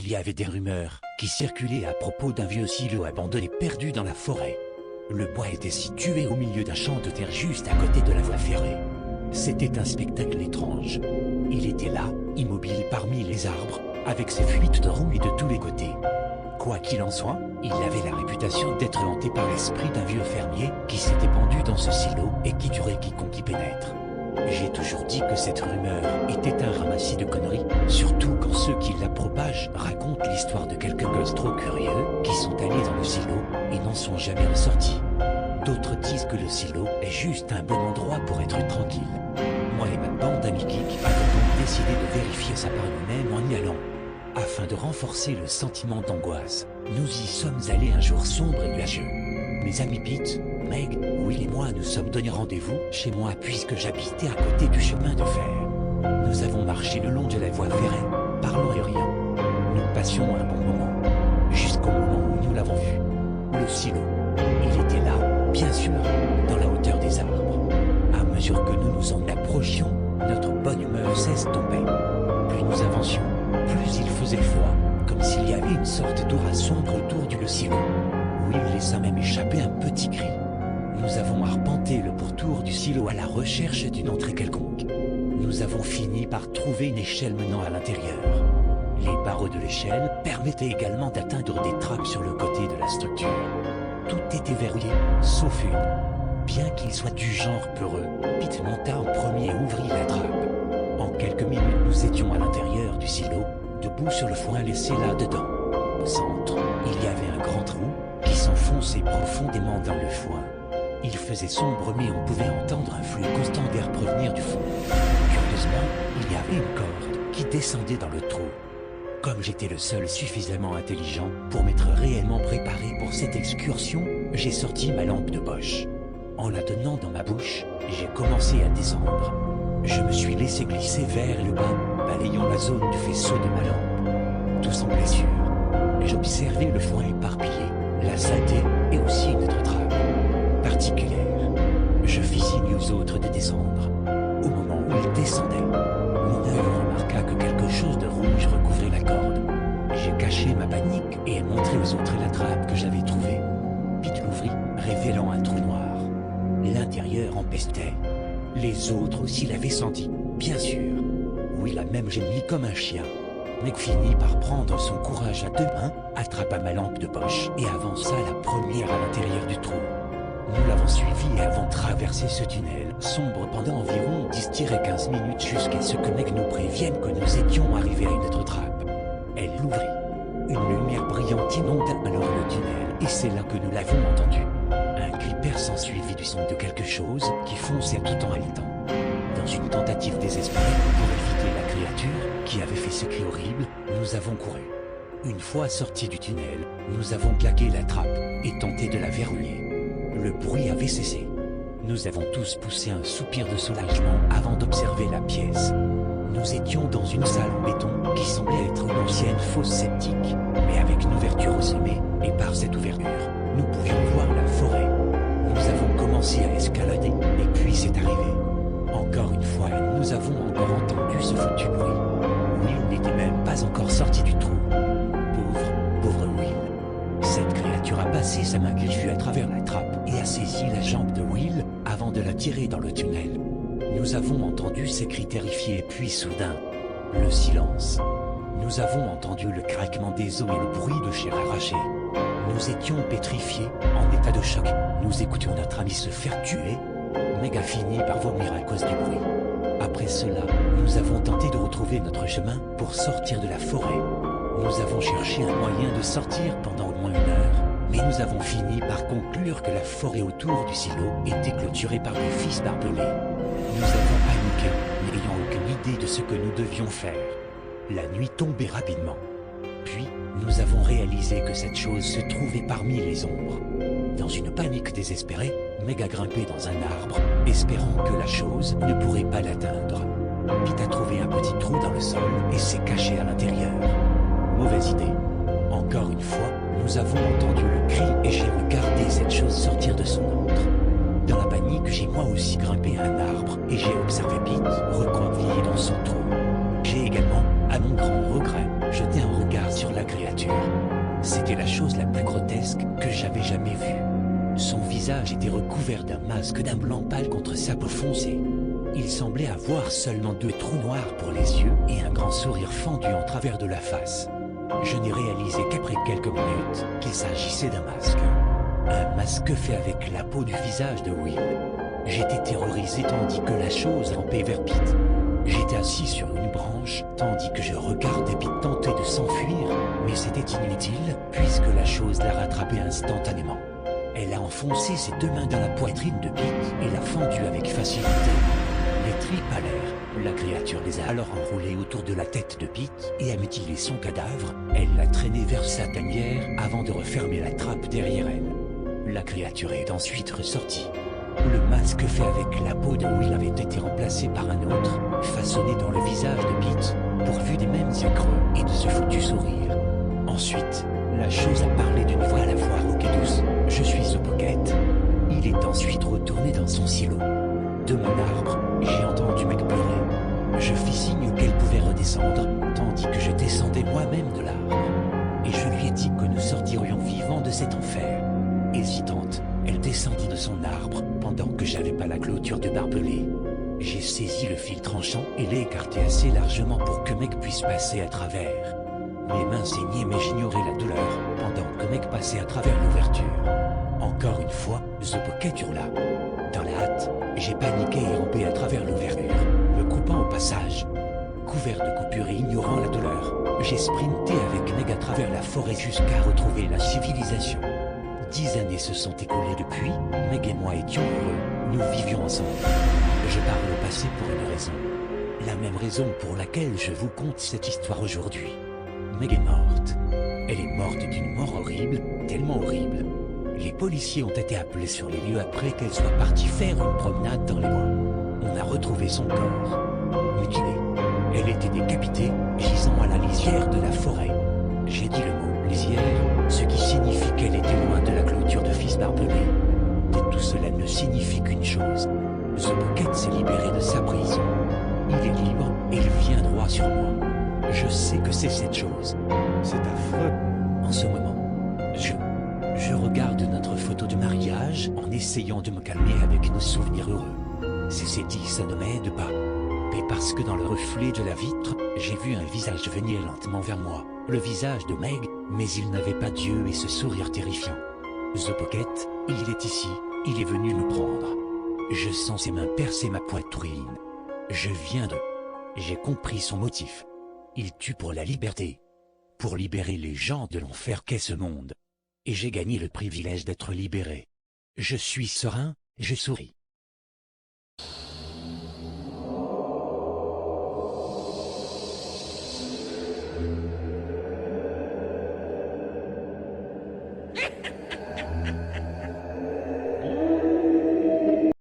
Il y avait des rumeurs qui circulaient à propos d'un vieux silo abandonné perdu dans la forêt. Le bois était situé au milieu d'un champ de terre juste à côté de la voie ferrée. C'était un spectacle étrange. Il était là, immobile parmi les arbres, avec ses fuites de rouille de tous les côtés. Quoi qu'il en soit, il avait la réputation d'être hanté par l'esprit d'un vieux fermier qui s'était pendu dans ce silo et qui tuerait quiconque y pénètre. J'ai toujours dit que cette rumeur était un ramassis de conneries, surtout quand ceux qui la propagent racontent l'histoire de quelques gosses trop curieux qui sont allés dans le silo et n'en sont jamais ressortis. D'autres disent que le silo est juste un bon endroit pour être tranquille. Moi et ma bande d'amis geeks avons donc décidé de vérifier ça par nous-mêmes en y allant. Afin de renforcer le sentiment d'angoisse, nous y sommes allés un jour sombre et nuageux. Mes amis Pete, Meg, Will et moi nous sommes donné rendez-vous chez moi puisque j'habitais à côté du chemin de fer. Nous avons marché le long de la voie ferrée, parlant et riant. Nous passions un bon moment, jusqu'au moment où nous l'avons vu. Le silo. Il était là, bien sûr, dans la hauteur des arbres. À mesure que nous nous en approchions, notre bonne humeur s'estompait. Plus nous avancions, plus il faisait froid, comme s'il y avait une sorte d'aura sombre autour du silo. Will laissa même échapper un petit cri. Nous avons arpenté le pourtour du silo à la recherche d'une entrée quelconque. Nous avons fini par trouver une échelle menant à l'intérieur. Les barreaux de l'échelle permettaient également d'atteindre des trappes sur le côté de la structure. Tout était verrouillé, sauf une. Bien qu'il soit du genre peureux, Pete monta en premier et ouvrit la trappe. En quelques minutes, nous étions à l'intérieur du silo, debout sur le foin laissé là-dedans. Au centre, il y avait un grand trou qui s'enfonçait profondément dans le foin. Il faisait sombre mais on pouvait entendre un flux constant d'air provenir du fond. Curieusement, il y avait une corde qui descendait dans le trou. Comme j'étais le seul suffisamment intelligent pour m'être réellement préparé pour cette excursion, j'ai sorti ma lampe de poche. En la tenant dans ma bouche, j'ai commencé à descendre. Je me suis laissé glisser vers le bas, balayant la zone du faisceau de ma lampe. Tout semblait sûr. J'observais le foin éparpillé, la saleté et aussi notre trappe particulière. Je fis signe aux autres de descendre. Au moment où ils descendaient, mon œil remarqua que quelque chose de rouge recouvrait la corde. J'ai caché ma panique et ai montré aux autres la trappe que j'avais trouvée. Pete l'ouvrit, révélant un trou noir. L'intérieur empestait. Les autres aussi l'avaient senti, bien sûr. Will a même gémi comme un chien. Meg finit par prendre son courage à deux mains, attrapa ma lampe de poche et avança la première à l'intérieur du trou. Nous l'avons suivi et avons traversé ce tunnel sombre pendant environ 10-15 minutes jusqu'à ce que Meg nous prévienne que nous étions arrivés à une autre trappe. Elle l'ouvrit. Une lumière brillante inonda alors le tunnel et c'est là que nous l'avons entendu. Un cri perçant suivi du son de quelque chose qui fonçait tout en haletant. Dans une tentative désespérée pour éviter la créature qui avait fait ce cri horrible, nous avons couru. Une fois sortis du tunnel, nous avons claqué la trappe et tenté de la verrouiller. Le bruit avait cessé. Nous avons tous poussé un soupir de soulagement avant d'observer la pièce. Nous étions dans une salle en béton qui semblait être une ancienne fosse septique, mais avec une ouverture au sommet, et par cette ouverture, nous pouvions voir la forêt. Nous avons commencé à escalader, et puis c'est arrivé. Encore une fois, nous avons encore entendu ce foutu bruit. Will n'était même pas encore sorti du trou. Pauvre Will. Cette créature a passé sa main griffue à travers la trappe et a saisi la jambe de Will avant de la tirer dans le tunnel. Nous avons entendu ces cris terrifiés, puis soudain, le silence. Nous avons entendu le craquement des os et le bruit de chair arrachée. Nous étions pétrifiés, en état de choc. Nous écoutions notre ami se faire tuer. Meg a fini par vomir à cause du bruit. Après cela, nous avons tenté de retrouver notre chemin pour sortir de la forêt. Nous avons cherché un moyen de sortir pendant au moins 1 heure, mais nous avons fini par conclure que la forêt autour du silo était clôturée par des fils barbelés. Nous avons paniqué, n'ayant aucune idée de ce que nous devions faire. La nuit tombait rapidement. Puis, nous avons réalisé que cette chose se trouvait parmi les ombres. Dans une panique désespérée, Meg a grimpé dans un arbre, espérant que la chose ne pourrait pas l'atteindre. Pete a trouvé un petit trou dans le sol et s'est caché à l'intérieur. Mauvaise idée. Encore une fois, nous avons entendu le cri et j'ai regardé cette chose sortir de son antre. Dans la panique, j'ai moi aussi grimpé à un arbre et j'ai observé Pete recroquevillé dans son trou. J'ai également, à mon grand regret, jetai un regard sur la créature. C'était la chose la plus grotesque que j'avais jamais vue. Son visage était recouvert d'un masque d'un blanc pâle contre sa peau foncée. Il semblait avoir seulement 2 trous noirs pour les yeux et un grand sourire fendu en travers de la face. Je n'ai réalisé qu'après quelques minutes qu'il s'agissait d'un masque. Un masque fait avec la peau du visage de Will. J'étais terrorisé tandis que la chose rampait vers Pete. J'étais assis sur une branche tandis que je regardais Pete tenter de s'enfuir, mais c'était inutile puisque la chose l'a rattrapé instantanément. Elle a enfoncé ses 2 mains dans la poitrine de Pete et l'a fendu avec facilité. Les tripes à l'air, la créature les a alors enroulées autour de la tête de Pete et a mutilé son cadavre. Elle l'a traîné vers sa tanière avant de refermer la trappe derrière elle. La créature est ensuite ressortie. Le masque fait avec la peau de Will avait été remplacé par un autre, façonné dans le visage de Pete, pourvu des mêmes yeux creux et de ce foutu sourire. Ensuite, la chose a parlé d'une voix à la fois rauque et douce. « Je suis Zopocket. » Il est ensuite retourné dans son silo. De mon arbre, j'ai entendu Meg pleurer. Je fis signe qu'elle pouvait redescendre, tandis que je descendais moi-même de l'arbre. Et je lui ai dit que nous sortirions vivants de cet enfer. Hésitante, elle descendit de son arbre pendant que j'avais pas la clôture de barbelé. J'ai saisi le fil tranchant et l'ai écarté assez largement pour que Meg puisse passer à travers. Mes mains saignaient mais j'ignorais la douleur pendant que Meg passait à travers l'ouverture. Encore une fois, Zopocket hurla. Dans la hâte, j'ai paniqué et rampé à travers l'ouverture, me coupant au passage. Couvert de coupures et ignorant la douleur, j'ai sprinté avec Meg à travers la forêt jusqu'à retrouver la civilisation. 10 années se sont écoulées depuis, Meg et moi étions heureux, nous vivions ensemble. Je parle au passé pour une raison. La même raison pour laquelle je vous conte cette histoire aujourd'hui. Meg est morte. Elle est morte d'une mort horrible, tellement horrible. Les policiers ont été appelés sur les lieux après qu'elle soit partie faire une promenade dans les bois. On a retrouvé son corps, mutilé. Elle était décapitée, gisant à la lisière de la forêt. J'ai dit le mot lisière, ce qui signifie qu'elle était loin de la clôture de fils barbelé. Mais tout cela ne signifie qu'une chose. Zopocket s'est libéré de sa prison. Il est libre et il vient droit sur moi. Je sais que c'est cette chose. C'est affreux. En ce moment, je regarde notre photo de mariage en essayant de me calmer avec nos souvenirs heureux. C'est dit, ça ne m'aide pas. Mais parce que dans le reflet de la vitre, j'ai vu un visage venir lentement vers moi. Le visage de Meg, mais il n'avait pas d'yeux et ce sourire terrifiant. Zopocket, il est ici, il est venu me prendre. Je sens ses mains percer ma poitrine. J'ai compris son motif. Il tue pour la liberté. Pour libérer les gens de l'enfer qu'est ce monde. Et j'ai gagné le privilège d'être libéré. Je suis serein, je souris.